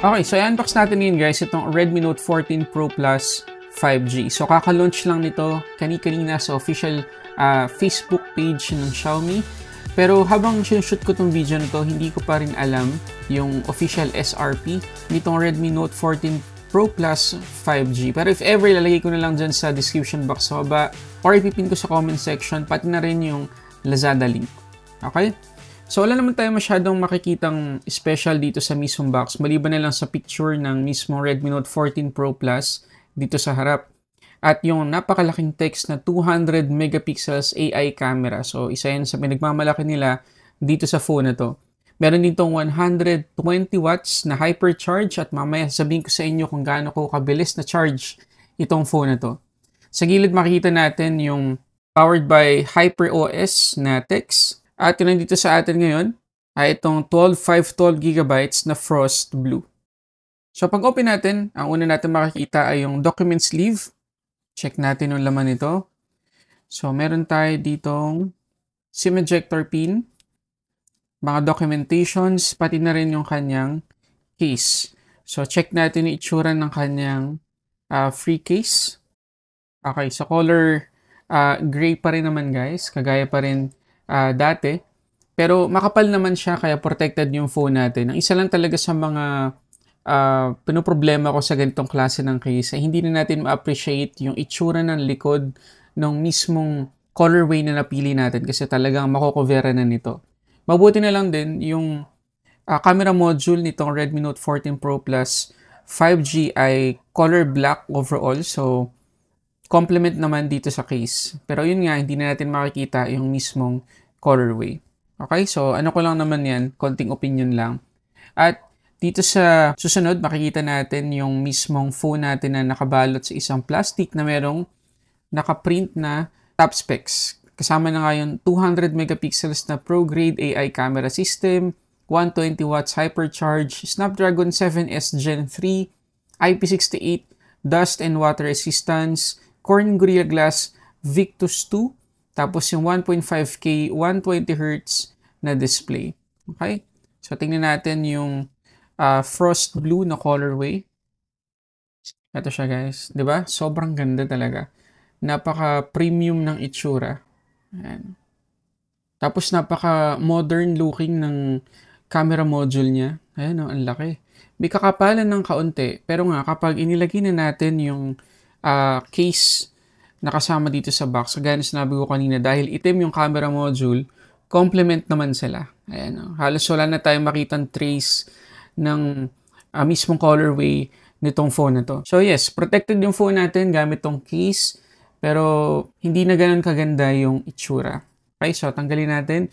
Okay, so i-unbox natin ngayon guys itong Redmi Note 14 Pro Plus 5G. So kaka-launch lang nito kani-kanina sa official Facebook page ng Xiaomi. Pero habang sinushoot ko itong video na to, hindi ko pa rin alam yung official SRP nitong Redmi Note 14 Pro Plus 5G. Pero if ever, ilalagay ko na lang dyan sa description box sa baba or ipipin ko sa comment section, pati na rin yung Lazada link. Okay? So wala naman tayo masyadong makikitang special dito sa mismong box, maliban na lang sa picture ng mismong Redmi Note 14 Pro Plus dito sa harap. At yung napakalaking text na 200 megapixels AI camera. So isa yan sa pinagmamalaki nila dito sa phone na to. Meron ditong 120 watts na hypercharge at mamaya sabihin ko sa inyo kung gaano ko kabilis na charge itong phone na to. Sa gilid makikita natin yung powered by HyperOS na text. At yung nandito sa atin ngayon ay itong 512GB na Frost Blue. So pag open natin, ang una natin makikita ay yung document sleeve. Check natin yung laman nito. So meron tayo ditong SIM ejector pin, mga documentations, pati na rin yung kanyang case. So check natin yung itsura ng kanyang free case. Okay, so color gray pa rin naman guys, kagaya pa rin dati. Pero makapal naman siya kaya protected yung phone natin. Ang isa lang talaga sa mga pinoproblema ko sa ganitong klase ng case ay hindi na natin ma-appreciate yung itsura ng likod ng mismong colorway na napili natin kasi talagang makokovera na nito. Mabuti na lang din yung camera module nitong Redmi Note 14 Pro Plus 5G ay color black overall. So, complement naman dito sa case. Pero yun nga, hindi na natin makikita yung mismong colorway. Okay, so ano ko lang naman yan, konting opinion lang. At dito sa susunod, makikita natin yung mismong phone natin na nakabalot sa isang plastic na merong nakaprint na top specs. Kasama na nga yung 200 megapixels na pro-grade AI camera system, 120 watts hypercharge, Snapdragon 7S Gen 3, IP68, dust and water resistance, Corning Gorilla Glass Victus 2, tapos yung 1.5K 120Hz na display. Okay? So, tingnan natin yung Frost Blue na colorway. Ito siya guys. 'Di ba? Sobrang ganda talaga. Napaka-premium ng itsura. Ayan. Tapos napaka-modern looking ng camera module niya. Ayan o, ang laki. May kakapalan ng kaunti. Pero nga, kapag inilagay na natin yung case na kasama dito sa box, kagaya na sinabi ko kanina, dahil itim yung camera module, complement naman sila. Ayan o. Halos wala na tayong makitang trace ng mismong colorway nitong phone na to. So yes, protected yung phone natin gamit tong case, pero hindi na ganun kaganda yung itsura. Okay, so tanggalin natin.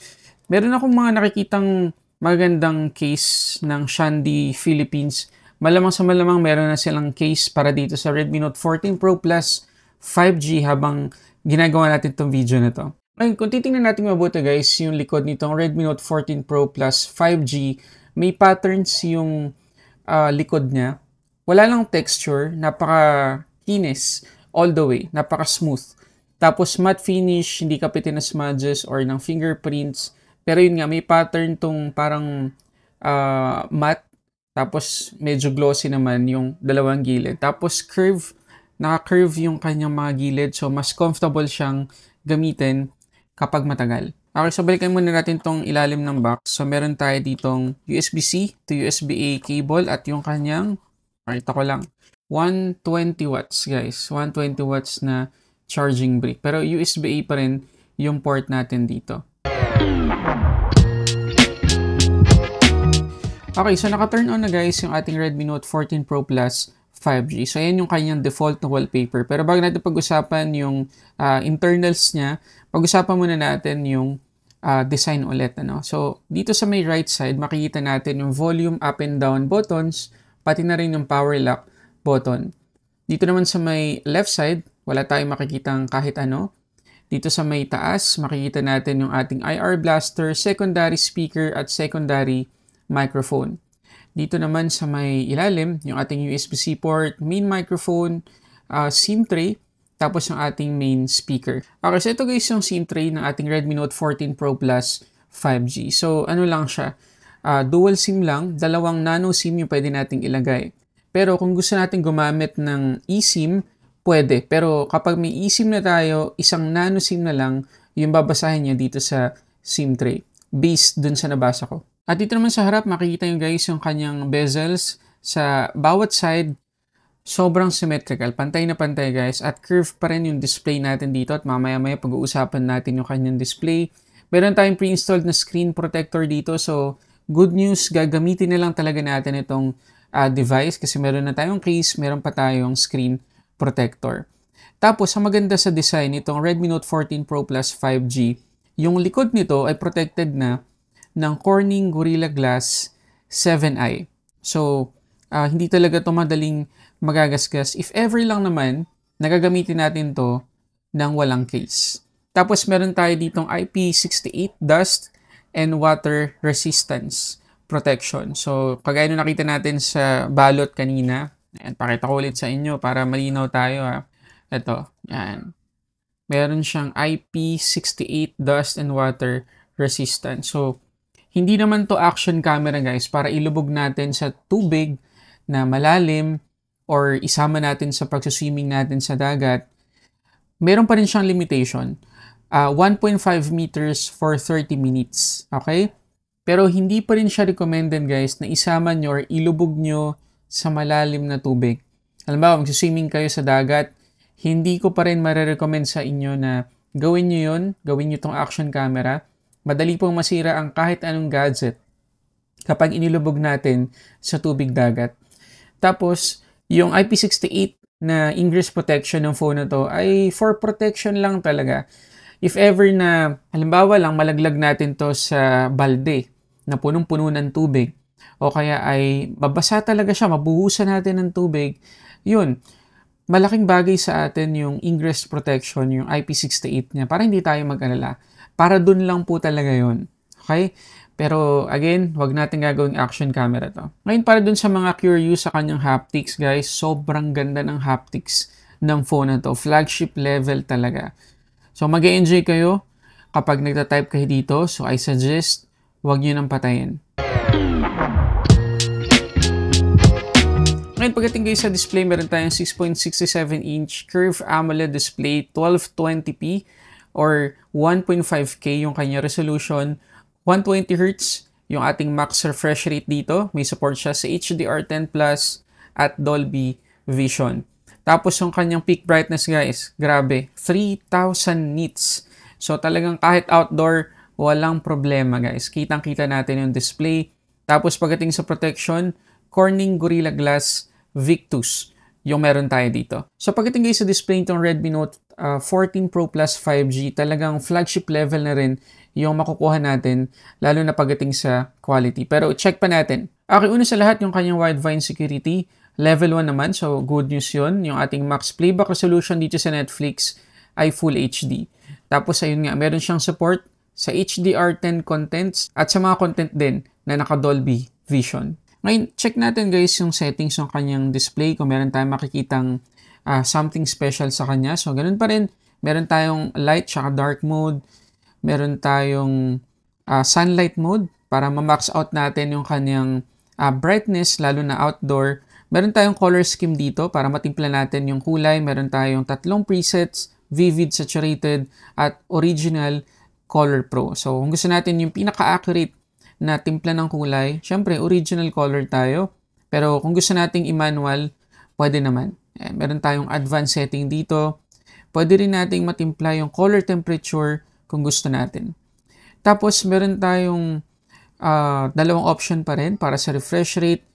Meron akong mga nakikitang magandang case ng Shandy Philippines. Malamang sa malamang meron na silang case para dito sa Redmi Note 14 Pro Plus 5G habang ginagawa natin itong video na to. Ngayon, kung titingnan natin mabuti guys, yung likod nitong Redmi Note 14 Pro Plus 5G, may patterns yung likod niya. Wala lang texture, napaka-kinis all the way, napaka-smooth. Tapos matte finish, hindi kapitin na smudges or ng fingerprints. Pero yun nga, may pattern tong parang matte. Tapos medyo glossy naman yung dalawang gilid. Tapos curve, naka-curve yung kanyang mga gilid. So mas comfortable siyang gamitin kapag matagal. Okay, so balikan muna natin tong ilalim ng box. So meron tayo ditong USB-C to USB-A cable at yung kanyang, pakita ko lang, 120 watts guys. 120 watts na charging brick. Pero USB-A pa rin yung port natin dito. Okay, so naka-turn on na guys yung ating Redmi Note 14 Pro Plus 5G. So yan yung kanyang default na wallpaper. Pero bago natin pag-usapan yung internals niya, pag-usapan muna natin yung design ulit. Ano? So dito sa may right side, makikita natin yung volume up and down buttons, pati na rin yung power lock button. Dito naman sa may left side, wala tayong makikitang kahit ano. Dito sa may taas, makikita natin yung ating IR blaster, secondary speaker at secondary microphone. Dito naman sa may ilalim, yung ating USB-C port, main microphone, SIM tray, tapos yung ating main speaker. Okay, so ito guys yung SIM tray ng ating Redmi Note 14 Pro Plus 5G. So ano lang siya, dual SIM lang, dalawang nano SIM yung pwede nating ilagay. Pero kung gusto natin gumamit ng eSIM, pwede. Pero kapag may eSIM na tayo, isang nano SIM na lang yung babasahin niya dito sa SIM tray. Based dun sa nabasa ko. At dito naman sa harap, makikita nyo guys yung kanyang bezels sa bawat side. Sobrang symmetrical. Pantay na pantay guys. At curve pa rin yung display natin dito. At mamaya-maya pag-uusapan natin yung kanyang display. Meron tayong pre-installed na screen protector dito. So, good news, gagamitin na lang talaga natin itong device. Kasi meron na tayong case, meron pa tayong screen protector. Tapos, ang maganda sa design itong Redmi Note 14 Pro Plus 5G, yung likod nito ay protected na ng Corning Gorilla Glass 7i. So, hindi talaga ito madaling magagasgas. If ever lang naman, nagagamitin natin to ng walang case. Tapos meron tayo ditong IP68 dust and water resistance protection. So, kagaya nung nakita natin sa balot kanina, ayan, pakita ko ulit sa inyo para malinaw tayo ha. Ito, yan. Meron siyang IP68 dust and water resistance. So, hindi naman to action camera guys para ilubog natin sa tubig na malalim or isama natin sa pagsuswimming natin sa dagat. Meron pa rin siyang limitation. 1.5 meters for 30 minutes. Okay? Pero hindi pa rin siya recommended guys na isama nyo or ilubog nyo sa malalim na tubig. Halimbawa, magsuswimming kayo sa dagat, hindi ko pa rin marirecommend sa inyo na gawin nyo yun, gawin nyo tong action camera. Madali pong masira ang kahit anong gadget kapag inilubog natin sa tubig dagat. Tapos, yung IP68 na ingress protection ng phone na to ay for protection lang talaga. If ever na, halimbawa lang, malaglag natin to sa balde na punong-puno ng tubig o kaya ay babasa talaga siya, mabuhusan natin ng tubig, yun, malaking bagay sa atin yung ingress protection, yung IP68 niya para hindi tayo mag-alala. Para dun lang po talaga yun. Okay? Pero again, wag natin gagawing action camera to. Ngayon para dun sa mga curious sa kanyang haptics guys, sobrang ganda ng haptics ng phone na to. Flagship level talaga. So mag-e-enjoy kayo kapag nagta-type kayo dito. So I suggest, wag nyo nang patayin. Ngayon pagdating kayo sa display, meron tayong 6.67-inch Curved AMOLED display, 1220p or 1.5K yung kanya resolution. 120Hz yung ating max refresh rate dito. May support siya sa HDR10 Plus at Dolby Vision. Tapos yung kanyang peak brightness guys, grabe, 3,000 nits. So talagang kahit outdoor, walang problema guys. Kitang-kita natin yung display. Tapos pagdating sa protection, Corning Gorilla Glass Victus yung meron tayo dito. So pagdating guys sa display nitong Redmi Note 14 Pro Plus 5G, talagang flagship level na rin yung makukuha natin, lalo na pagdating sa quality. Pero check pa natin. Okay, una sa lahat yung kanyang widevine security. Level 1 naman, so good news yun. Yung ating max playback resolution dito sa Netflix ay Full HD. Tapos ayun nga, meron siyang support sa HDR10 contents at sa mga content din na naka-Dolby Vision. Ngayon, check natin guys yung settings ng kanyang display kung meron tayong makikitang something special sa kanya. So, ganun pa rin. Meron tayong light tsaka dark mode. Meron tayong sunlight mode para ma-max out natin yung kanyang brightness, lalo na outdoor. Meron tayong color scheme dito para matimpla natin yung kulay. Meron tayong 3 presets, vivid, saturated, at original color pro. So, kung gusto natin yung pinaka-accurate na timpla ng kulay, syempre, original color tayo. Pero kung gusto nating i-manual, pwede naman. Meron tayong advanced setting dito. Pwede rin nating matimpla yung color temperature kung gusto natin. Tapos, meron tayong dalawang option pa rin para sa refresh rate.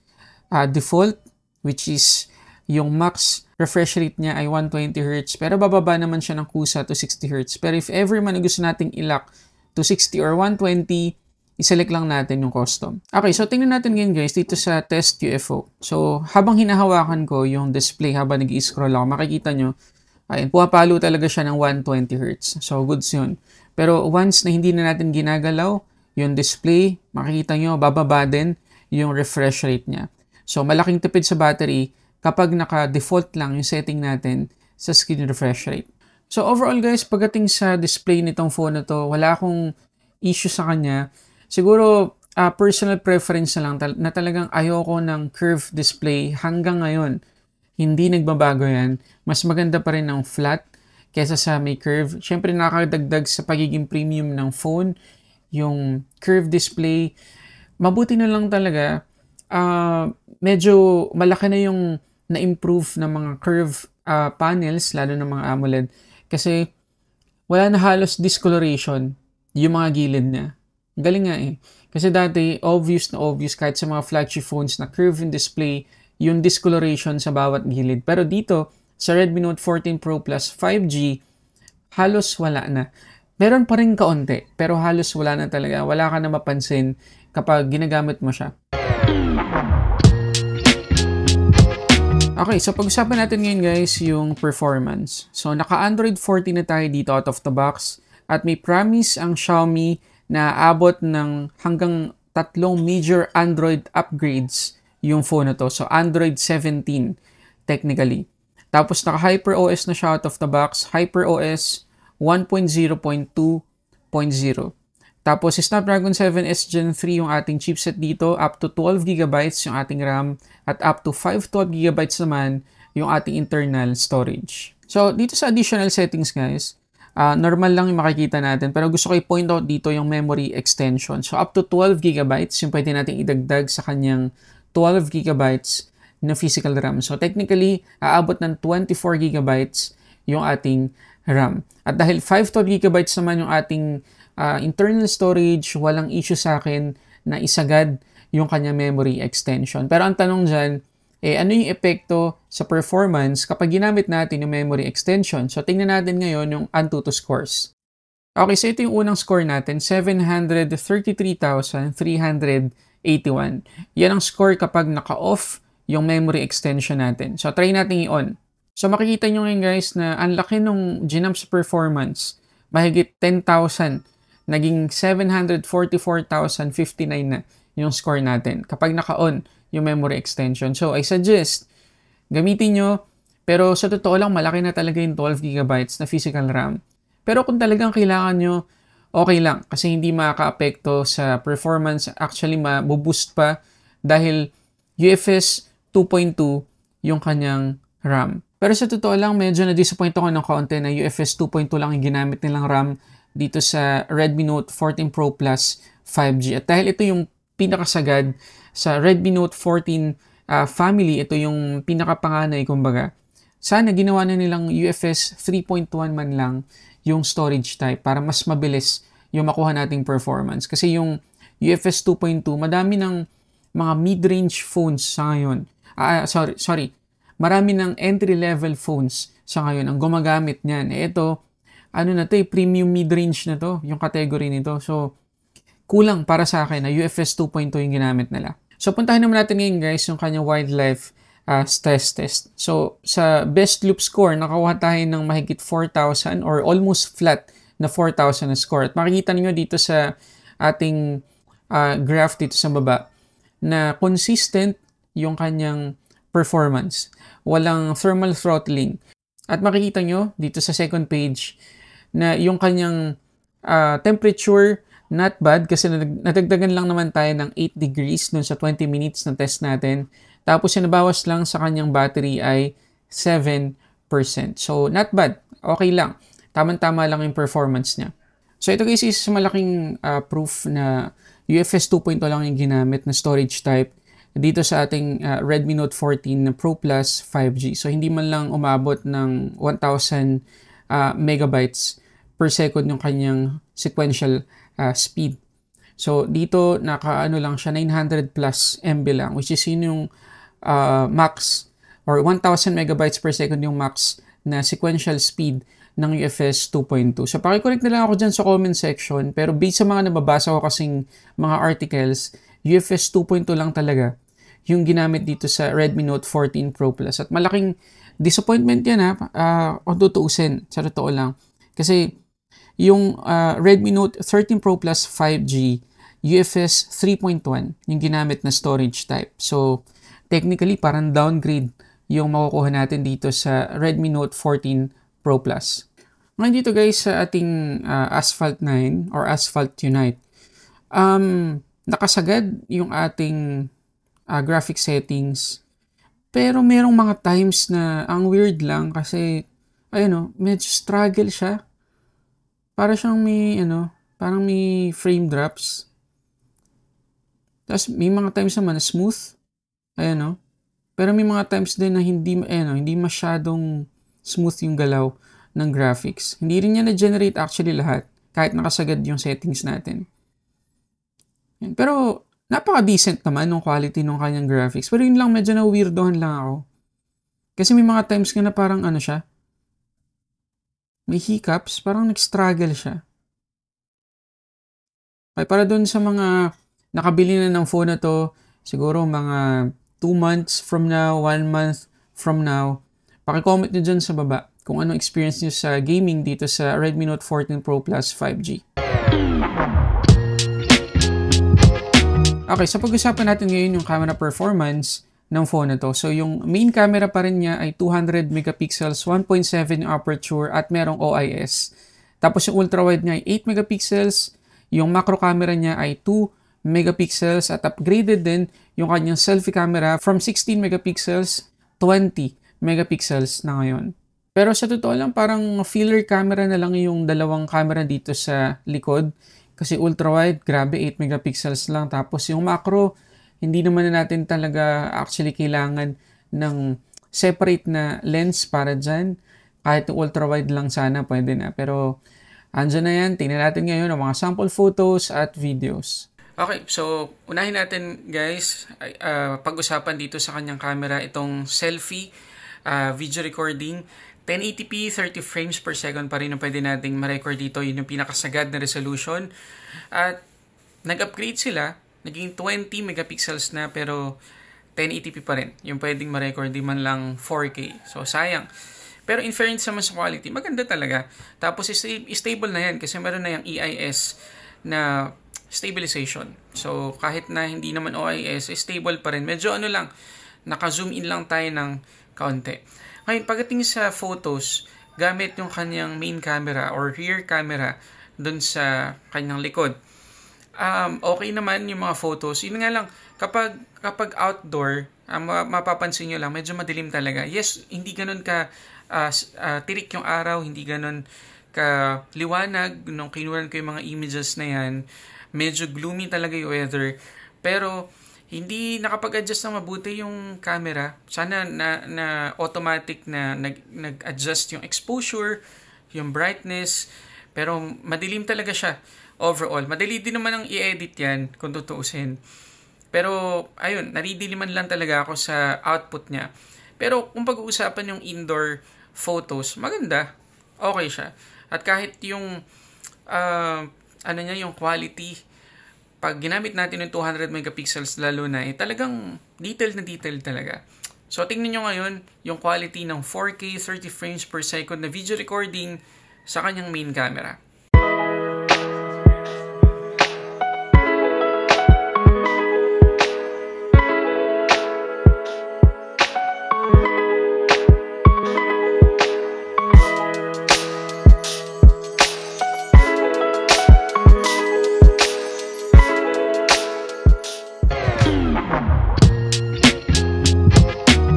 Default, which is yung max refresh rate niya ay 120Hz. Pero bababa naman siya ng kusa to 60Hz. Pero if ever man gusto nating ilock to 60 or 120, iselect lang natin yung custom. Okay, so tingnan natin ngayon guys dito sa Test UFO. So, habang hinahawakan ko yung display, habang nag-i-scroll ako, makikita nyo, ayun, pumapalo talaga siya ng 120Hz. So, goods yun. Pero once na hindi na natin ginagalaw yung display, makikita nyo, bababa din yung refresh rate niya. So, malaking tipid sa battery kapag naka-default lang yung setting natin sa screen refresh rate. So, overall guys, pagdating sa display nitong phone na to, wala akong issue sa kanya. Siguro, personal preference na lang na talagang ayoko ng curved display hanggang ngayon. Hindi nagbabago yan. Mas maganda pa rin ng flat kesa sa may curve. Siyempre nakakadagdag sa pagiging premium ng phone, yung curved display. Mabuti na lang talaga, medyo malaki na yung na-improve ng mga curve panels, lalo ng mga AMOLED. Kasi wala na halos discoloration yung mga gilid niya. Galing nga eh. Kasi dati, obvious na obvious kahit sa mga flagship phones na curve in display, yung discoloration sa bawat gilid. Pero dito, sa Redmi Note 14 Pro Plus 5G, halos wala na. Meron pa rin kaunti, pero halos wala na talaga. Wala ka na mapansin kapag ginagamit mo siya. Okay, so pag-usapan natin ngayon guys yung performance. So naka-Android 14 na tayo dito out of the box at may promise ang Xiaomi na abot ng hanggang 3 major Android upgrades yung phone na to. So Android 17 technically. Tapos naka-HyperOS na siya out of the box. HyperOS 1.0.2.0. Tapos Snapdragon 7S Gen 3 yung ating chipset dito. Up to 12GB yung ating RAM. At up to 512GB naman yung ating internal storage. So dito sa additional settings guys, normal lang yung makikita natin. Pero gusto ko i-point out dito yung memory extension. So up to 12GB yung pwede natin idagdag sa kanyang 12GB na physical RAM. So technically, aabot ng 24GB yung ating RAM. At dahil 512GB naman yung ating internal storage, walang issue sa akin na isagad yung kanya memory extension. Pero ang tanong dyan, ano yung epekto sa performance kapag ginamit natin yung memory extension? So tingnan natin ngayon yung Antutu scores. Okay, so ito yung unang score natin, 733,381. Yan ang score kapag naka-off yung memory extension natin. So, try natin i-on. So, makikita nyo ngayon guys na ang laki nung ginamp sa performance. Mahigit 10,000. Naging 744,059 na yung score natin kapag naka-on yung memory extension. So, I suggest, gamitin nyo. Pero sa totoo lang, malaki na talaga yung 12GB na physical RAM. Pero kung talagang kailangan nyo, okay lang. Kasi hindi makaka-apekto sa performance. Actually, mabuboost pa dahil UFS 2.2 yung kanyang RAM. Pero sa totoo lang, medyo na-disappoint ako ng kaunti na UFS 2.2 lang yung ginamit nilang RAM dito sa Redmi Note 14 Pro Plus 5G. At dahil ito yung pinakasagad sa Redmi Note 14 family, ito yung pinakapanganay kumbaga, sana ginawa na nilang UFS 3.1 man lang yung storage type para mas mabilis yung makuha nating performance. Kasi yung UFS 2.2, madami ng mga mid-range phones sa ngayon. Marami ng entry-level phones sa ngayon ang gumagamit niyan. Ito, premium mid-range na to, yung category nito. So, kulang para sa akin na UFS 2.2 yung ginamit nila. So, puntahan naman natin ngayon guys yung kanyang wildlife stress test. So, sa best loop score, nakakuha tayo ng mahigit 4,000 or almost flat na 4,000 na score. At makikita niyo dito sa ating graph dito sa baba na consistent yung kanyang performance. Walang thermal throttling. At makikita nyo dito sa second page na yung kanyang temperature not bad kasi nadagdagan lang naman tayo ng 8 degrees dun sa 20 minutes na test natin. Tapos yung nabawas lang sa kanyang battery ay 7%. So not bad. Okay lang. Tama-tama lang yung performance niya. So ito guys is malaking proof na UFS 2.0 lang yung ginamit na storage type dito sa ating Redmi Note 14 Pro Plus 5G. So hindi man lang umabot ng 1,000 megabytes per second yung kanyang sequential speed. So dito nakaano lang siya 900 plus MB lang, which is yun yung max or 1,000 megabytes per second yung max na sequential speed ng UFS 2.2. So pakiconnect na lang ako dyan sa comment section, pero based sa mga nababasa ko kasing mga articles, UFS 2.2 lang talaga yung ginamit dito sa Redmi Note 14 Pro Plus. At malaking disappointment yan kung tutuusin, sa totoo lang. Kasi yung Redmi Note 13 Pro Plus 5G, UFS 3.1 yung ginamit na storage type. So technically parang downgrade yung makukuha natin dito sa Redmi Note 14 Pro Plus. Ngayon dito guys sa ating Asphalt 9 or Asphalt Unite. nakasagad yung ating graphic settings. Pero merong mga times na ang weird lang kasi, ayun o, medyo struggle siya. Para siyang may, parang may frame drops. Tapos may mga times naman na smooth. Ayan o. Pero may mga times din na hindi masyadong smooth yung galaw ng graphics. Hindi rin niya na-generate actually lahat. Kahit nakasagad yung settings natin. Pero napaka-decent naman ng quality ng kanyang graphics. Pero yun lang, medyo na-weirdohan lang ako. Kasi may mga times nga na parang siya, may hiccups, parang nag-struggle siya. Okay, para dun sa mga nakabili na ng phone na to, siguro mga 2 months from now, 1 month from now, paki-comment nyo dyan sa baba kung anong experience nyo sa gaming dito sa Redmi Note 14 Pro Plus 5G. Okay, so pag-usapan natin ngayon yung camera performance ng phone na to. So yung main camera pa rin niya ay 200 megapixels, 1.7 yung aperture at merong OIS. Tapos yung ultra-wide niya ay 8 megapixels, yung macro camera niya ay 2 megapixels at upgraded din yung kanyang selfie camera from 16 megapixels, 20 megapixels na ngayon. Pero sa totoo lang, parang filler camera na lang yung dalawang camera dito sa likod. Kasi ultra-wide, grabe, 8 megapixels lang. Tapos yung macro, hindi naman na natin talaga actually kailangan ng separate na lens para dyan. Kahit ultra-wide lang sana, pwede na. Pero andyan na yan. Tingnan natin ngayon ang mga sample photos at videos. Okay, so unahin natin guys, pag-usapan dito sa kanyang camera itong selfie video recording. 1080p, 30 frames per second pa rin ang pwede nating ma-record dito. Yun yung pinakasagad na resolution. At nag-upgrade sila. Naging 20 megapixels na pero 1080p pa rin. Yung pwedeng ma-record di man lang 4K. So sayang. Pero in fairness naman sa quality, maganda talaga. Tapos stable na yan kasi meron na yung EIS na stabilization. So kahit na hindi naman OIS, stable pa rin. Medyo lang, naka-zoom in lang tayo ng kaunti. Ngayon, pagdating sa photos, gamit yung kanyang main camera or rear camera dun sa kanyang likod. Okay naman yung mga photos. Yun nga lang, kapag outdoor, mapapansin nyo lang, medyo madilim talaga. Yes, hindi ganun ka tirik yung araw, hindi ganun ka liwanag. Nung kinuran ko yung mga images na yan, medyo gloomy talaga yung weather. Pero hindi nakapag-adjust na mabuti yung camera. Sana na automatic na nag-adjust yung exposure, yung brightness. Pero madilim talaga siya overall. Madali din naman ang i-edit yan kung tutuusin. Pero ayun, naridiliman lang talaga ako sa output niya. Pero kung pag-uusapan yung indoor photos, maganda. Okay siya. At kahit yung yung quality, pag ginamit natin yung 200 megapixels lalo na, talagang detail na detail talaga. So, tingnan nyo ngayon yung quality ng 4K 30 frames per second na video recording sa kanyang main camera.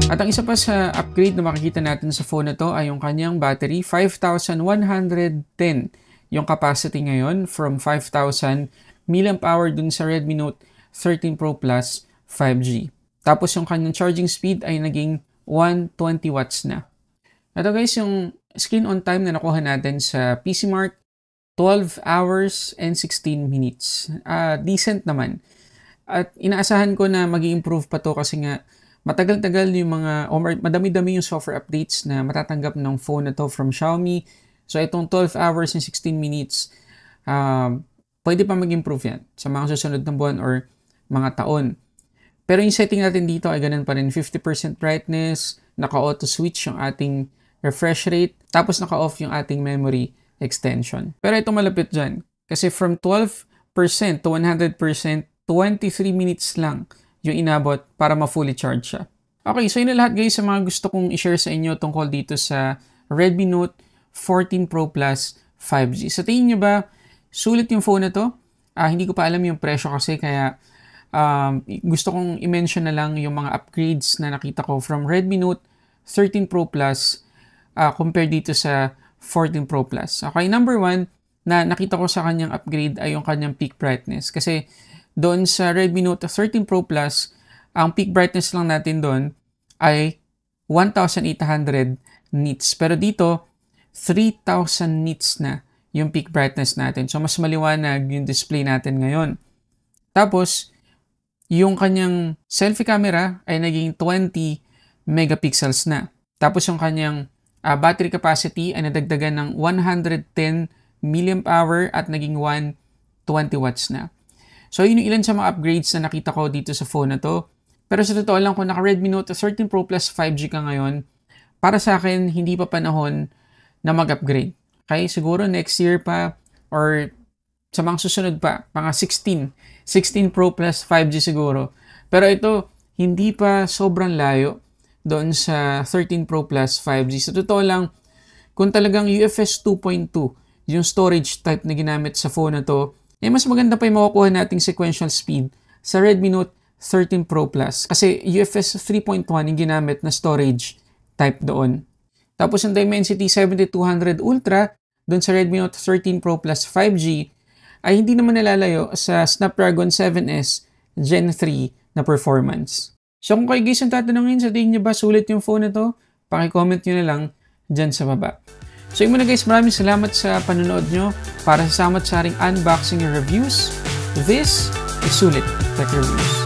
At ang isa pa sa upgrade na makikita natin sa phone na to ay yung kanyang battery. 5,110 yung capacity ngayon from 5,000 mAh dun sa Redmi Note 13 Pro Plus 5G. Tapos yung kanyang charging speed ay naging 120 watts na. Ito guys, yung screen on time na nakuha natin sa PCMark, 12 hours and 16 minutes. Decent naman. At inaasahan ko na mag-i-improve pa to kasi nga matagal-tagal yung madami-dami yung software updates na matatanggap ng phone na to from Xiaomi. So itong 12 hours and 16 minutes, pwede pa mag-improve yan sa mga susunod na buwan or mga taon. Pero yung setting natin dito ay ganun pa rin. 50% brightness, naka-auto switch yung ating refresh rate, tapos naka-off yung ating memory extension. Pero ito malapit dyan. Kasi from 12% to 100%, 23 minutes lang yung inabot para ma-fully charge siya. Okay, so yun na lahat guys sa mga gusto kong i-share sa inyo tungkol dito sa Redmi Note 14 Pro Plus 5G. Sa tingin nyo ba, sulit yung phone na to? Hindi ko pa alam yung presyo kasi kaya gusto kong i-mention na lang yung mga upgrades na nakita ko from Redmi Note 13 Pro Plus compared dito sa 14 Pro Plus. Okay, number 1 na nakita ko sa kanyang upgrade ay yung kanyang peak brightness. Kasi doon sa Redmi Note 13 Pro Plus, ang peak brightness lang natin doon ay 1,800 nits. Pero dito, 3,000 nits na yung peak brightness natin. So, mas maliwanag yung display natin ngayon. Tapos, yung kanyang selfie camera ay naging 20 megapixels na. Tapos, yung kanyang battery capacity ay nadagdagan ng 110 mAh at naging 120 watts na. So, yun yung ilan sa mga upgrades na nakita ko dito sa phone na to. Pero sa totoo lang, kung naka Redmi Note 13 Pro Plus 5G ka ngayon, para sa akin, hindi pa panahon na mag-upgrade. Okay? Siguro next year pa or sa mga susunod pa, mga 16 Pro Plus 5G siguro. Pero ito, hindi pa sobrang layo doon sa 13 Pro Plus 5G. Sa totoo lang, kung talagang UFS 2.2 yung storage type na ginamit sa phone na to, mas maganda pa yung makukuha nating sequential speed sa Redmi Note 13 Pro Plus. Kasi UFS 3.1 yung ginamit na storage type doon. Tapos yung Dimensity 7200 Ultra doon sa Redmi Note 13 Pro Plus 5G ay hindi naman nalalayo sa Snapdragon 7S Gen 3 na performance. So kung kayo guys ang tatanungin, sa tingin nyo ba sulit yung phone na to? Paki-comment nyo na lang dyan sa baba. So yun muna guys, maraming salamat sa panonood nyo para sa ating unboxing and reviews. This is Sulit Tech Reviews.